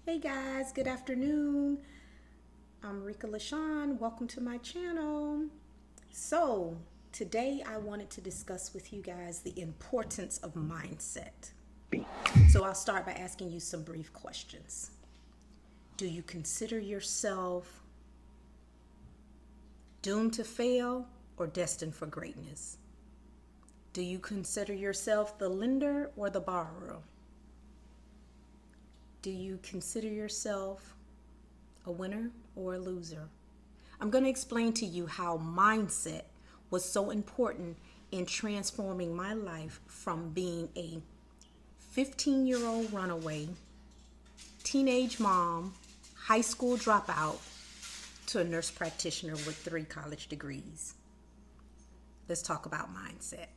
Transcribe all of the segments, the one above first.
Hey guys, good afternoon. I'm Reka Lashawn. Welcome to my channel. So, today I wanted to discuss with you guys the importance of mindset. So, I'll start by asking you some brief questions. Do you consider yourself doomed to fail or destined for greatness? Do you consider yourself the lender or the borrower? Do you consider yourself a winner or a loser? I'm going to explain to you how mindset was so important in transforming my life from being a 15-year-old runaway, teenage mom, high school dropout, to a nurse practitioner with 3 college degrees. Let's talk about mindset.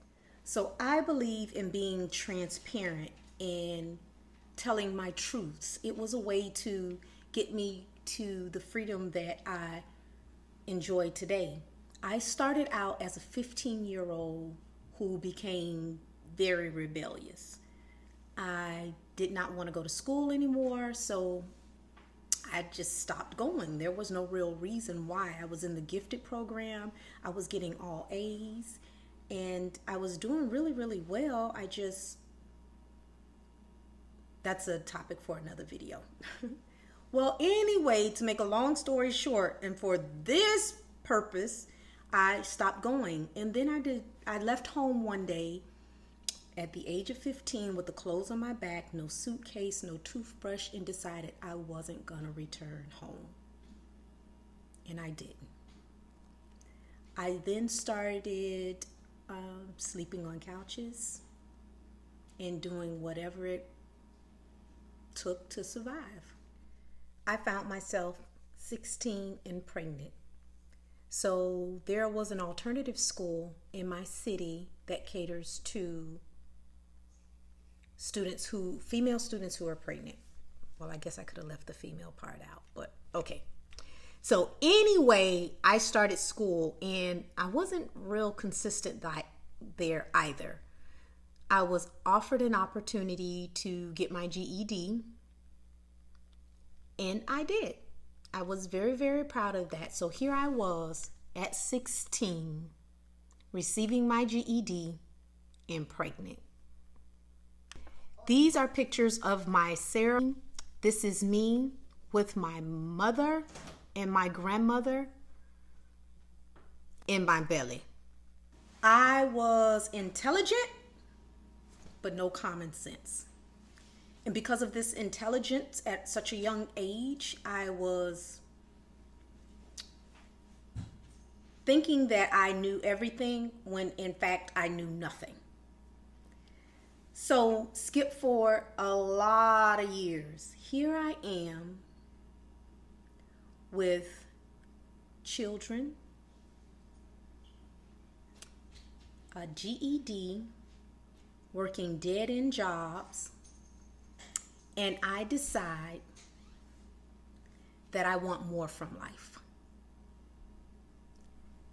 So I believe in being transparent and telling my truths. It was a way to get me to the freedom that I enjoy today. I started out as a 15-year-old who became very rebellious. I did not want to go to school anymore, so I just stopped going. There was no real reason why. I was in the gifted program. I was getting all A's, and I was doing really, really well. That's a topic for another video. Well, anyway, to make a long story short, and for this purpose, I stopped going. And then I left home one day at the age of 15 with the clothes on my back, no suitcase, no toothbrush, and decided I wasn't going to return home. And I didn't. I then started sleeping on couches and doing whatever it took to survive. I found myself 16 and pregnant. So there was an alternative school in my city that caters to female students who are pregnant. Well, I guess I could have left the female part out, but okay. So anyway, I started school and I wasn't real consistent there either. I was offered an opportunity to get my GED, and I did. I was very, very proud of that. So here I was at 16, receiving my GED and pregnant. These are pictures of my ceremony. This is me with my mother and my grandmother in my belly. I was intelligent, but no common sense. And because of this intelligence at such a young age, I was thinking that I knew everything when in fact I knew nothing. So skip forward a lot of years. Here I am with children, a GED, working dead-end jobs, and I decide that I want more from life.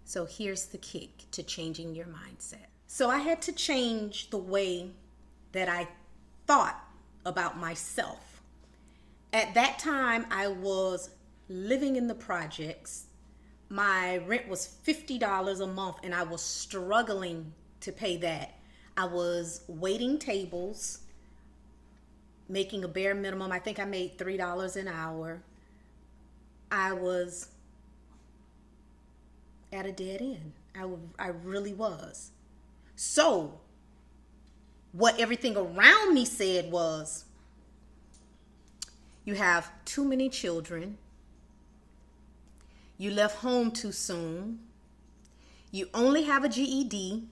So here's the kick to changing your mindset. So I had to change the way that I thought about myself. At that time, I was living in the projects. My rent was $50 a month, and I was struggling to pay that. I was waiting tables, making a bare minimum. I think I made $3 an hour. I was at a dead end. I really was. So what everything around me said was, you have too many children. You left home too soon. You only have a GED.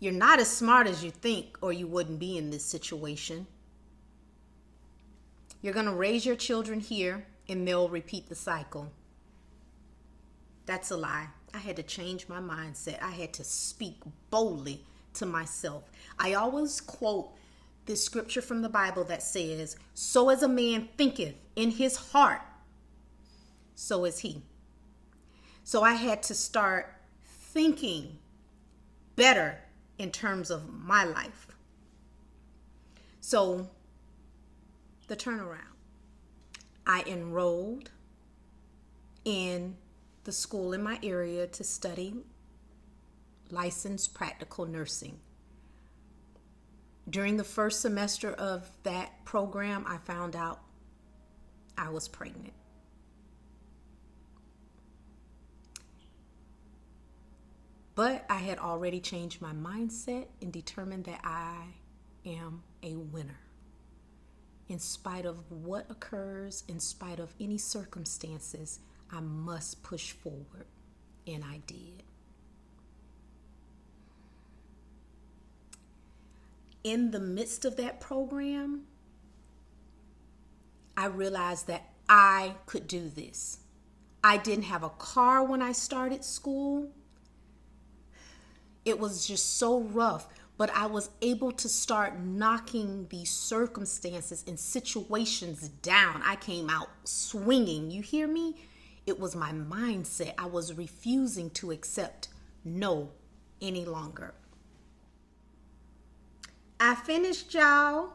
You're not as smart as you think, or you wouldn't be in this situation. You're going to raise your children here, and they'll repeat the cycle. That's a lie. I had to change my mindset. I had to speak boldly to myself. I always quote this scripture from the Bible that says, "So as a man thinketh in his heart, so is he." So I had to start thinking better in terms of my life. So the turnaround. I enrolled in the school in my area to study licensed practical nursing. During the first semester of that program, I found out I was pregnant. But I had already changed my mindset and determined that I am a winner. In spite of what occurs, in spite of any circumstances, I must push forward. And I did. In the midst of that program, I realized that I could do this. I didn't have a car when I started school. It was just so rough, but I was able to start knocking these circumstances and situations down. I came out swinging. You hear me? It was my mindset. I was refusing to accept no any longer. I finished, y'all.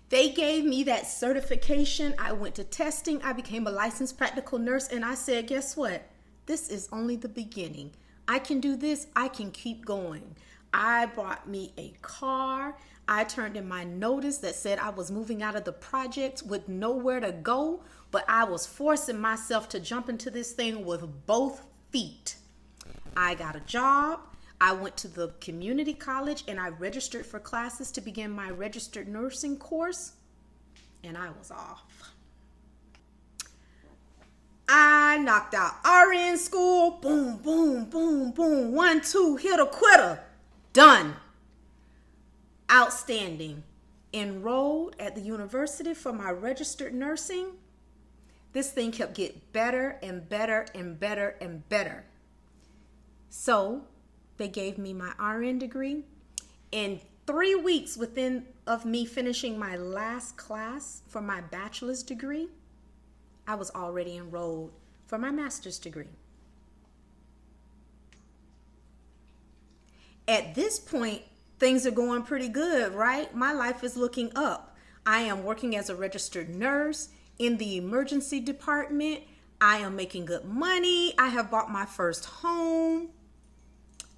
They gave me that certification. I went to testing. I became a licensed practical nurse. And I said, guess what? This is only the beginning. I can do this. I can keep going. I bought me a car. I turned in my notice that said I was moving out of the project with nowhere to go. But I was forcing myself to jump into this thing with both feet. I got a job. I went to the community college and I registered for classes to begin my registered nursing course, and I was off. I knocked out RN school, boom, boom, boom, boom, 1, 2, hit a quitter, done. Outstanding. Enrolled at the university for my registered nursing. This thing kept getting better and better and better and better. So they gave me my RN degree. In 3 weeks of me finishing my last class for my bachelor's degree, I was already enrolled for my master's degree. At this point, things are going pretty good, right? My life is looking up. I am working as a registered nurse in the emergency department. I am making good money. I have bought my first home.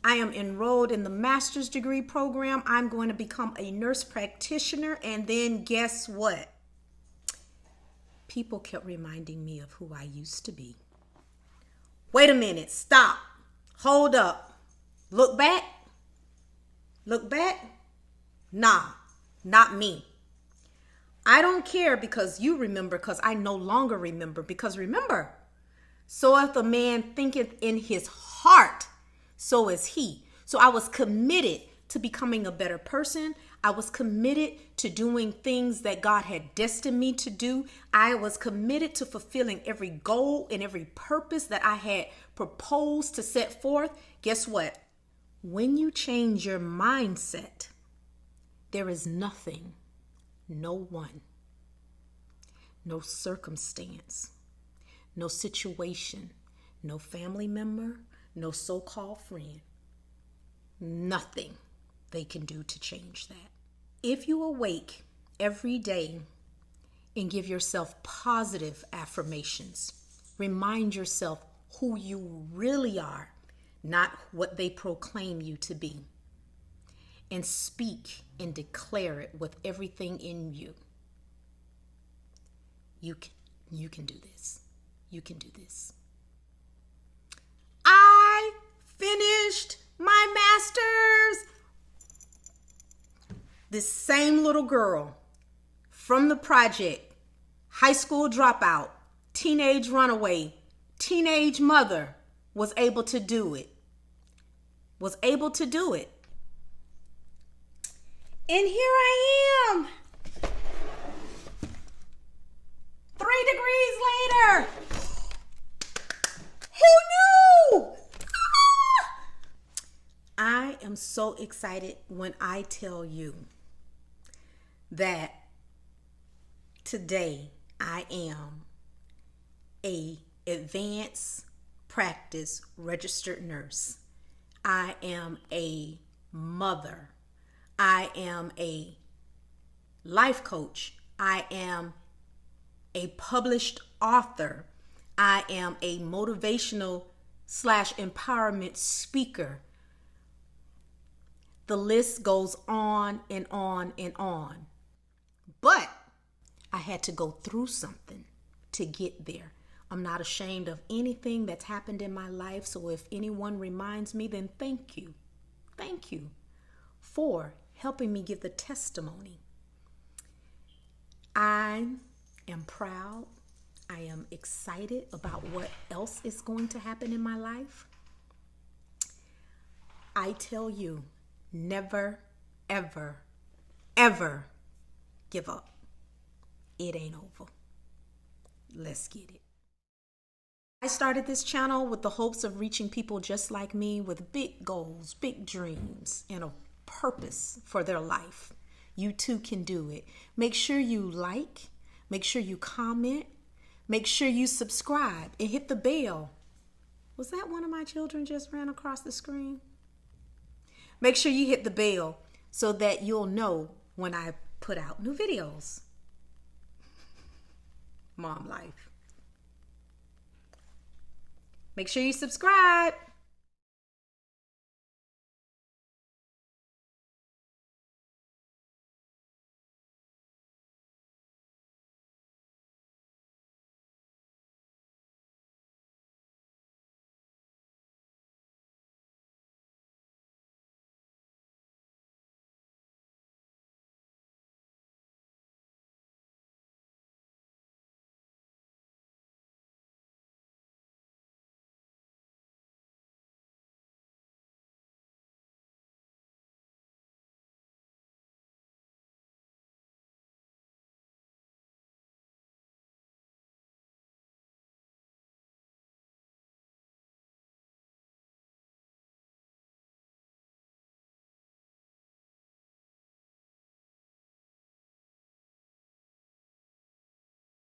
I am enrolled in the master's degree program. I'm going to become a nurse practitioner. And then guess what? People kept reminding me of who I used to be. Wait a minute. Stop. Hold up. Look back. Look back. Nah, not me. I don't care because you remember, because I no longer remember. Because remember, so if a man thinketh in his heart, so is he. So I was committed to becoming a better person. I was committed to doing things that God had destined me to do. I was committed to fulfilling every goal and every purpose that I had proposed to set forth. Guess what? When you change your mindset, there is nothing, no one, no circumstance, no situation, no family member, no so-called friend, nothing they can do to change that. If you awake every day and give yourself positive affirmations, remind yourself who you really are, not what they proclaim you to be, and speak and declare it with everything in you. You can do this. You can do this. I finished my master's. This same little girl from the project, high school dropout, teenage runaway, teenage mother, was able to do it. Was able to do it. And here I am. 3 degrees later. Who knew? I am so excited when I tell you that today I am a advanced practice registered nurse. I am a mother. I am a life coach. I am a published author. I am a motivational / empowerment speaker. The list goes on and on and on. But I had to go through something to get there. I'm not ashamed of anything that's happened in my life. So if anyone reminds me, then thank you. Thank you for helping me give the testimony. I am proud. I am excited about what else is going to happen in my life. I tell you, never, ever, ever give up. It ain't over. Let's get it. I started this channel with the hopes of reaching people just like me with big goals, big dreams, and a purpose for their life. You too can do it. Make sure you like, make sure you comment, make sure you subscribe and hit the bell. Was that one of my children just ran across the screen? Make sure you hit the bell so that you'll know when I put out new videos. Mom life. Make sure you subscribe.